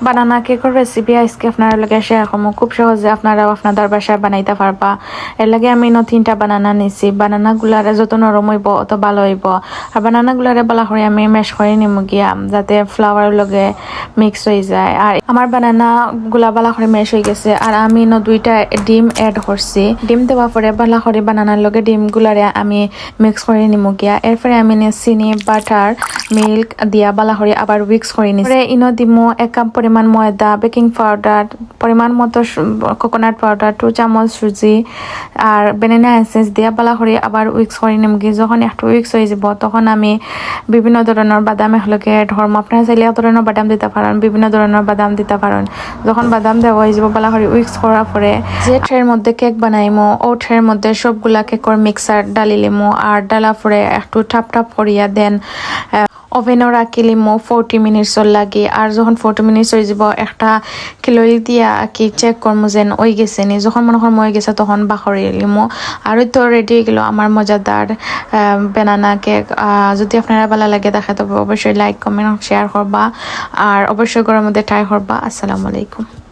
বানানা কেকের রেসিপি আজকে আপনারা লগে শেয়ার করবো। খুব সহজে আপনারাও আপনাদের বাসায় বানাইতে পারবা। এর লাগে আমি 3টা বানানা নিছি। বানানা গুলারে যত নরম হইব অত ভালো হইব। আর বানানা গুলারে বালা করে আমি ম্যাশ করে নিমু গিয়া যাতে ফ্লাওয়ার লগে মিক্স হয়ে যায়। আর আমার বানানা গুলা বালা করে ম্যাশ হয়ে গেছে। আর আমি 2টা ডিম এড করছি। ডিম দেওয়ার পরে বালা করে বানানার লগে ডিম গুলারে আমি মিক্স করে নিমু গিয়া। এরপরে আমি চিনি বাটার মিল্ক দিয়া বালা করে আবার মিক্স করে নিছি। ইনো দিমু 1 কাপ পরিমাণ ময়দা, বেকিং পাউডার, পরিমাণ মতো কোকোনাট পাউডার, 2 চামচ সুজি আর ভ্যানিলা এসেন্স দিয়া বালা করে আবার উইক্স করে নিম গিয়ে। যখন একটু উইক্স হয়ে যাব তখন আমি বিভিন্ন ধরনের বাদাম এগুলোকে ধর্ম আপনারা চাইলে ধরনের বাদাম দিতে পারেন, বিভিন্ন ধরনের বাদাম দিতে পারেন। যখন বাদাম দেওয়া হয়ে যাব বালা করে উইক্স করার পরে যে ট্রের মধ্যে কেক বানাইমো ও ট্রের মধ্যে সবগুলা কেকের মিক্সার ডালি লিমো। আর ডালা পরে একটু টাপ টাপ করিয়া দেন ওভেনও রাখিলিমো 40 মিনিটস লাগে। আর যখন 40 মিনিটস হয়ে যাব একটা কিলোই দিয়া কি চেক করবো যেন ওই গেছে নি। যখন মনে হয় মই গেছে তখন বাখরি লিমো। আর তো রেডি হয়ে গেল আমার মজাদার বানানা কেক। যদি আপনারা ভালো লাগে দেখে তবে অবশ্যই লাইক কমেন্ট শেয়ার করবা আর অবশ্যই গরমের মধ্যে ট্রাই করবা। আসসালামু আলাইকুম।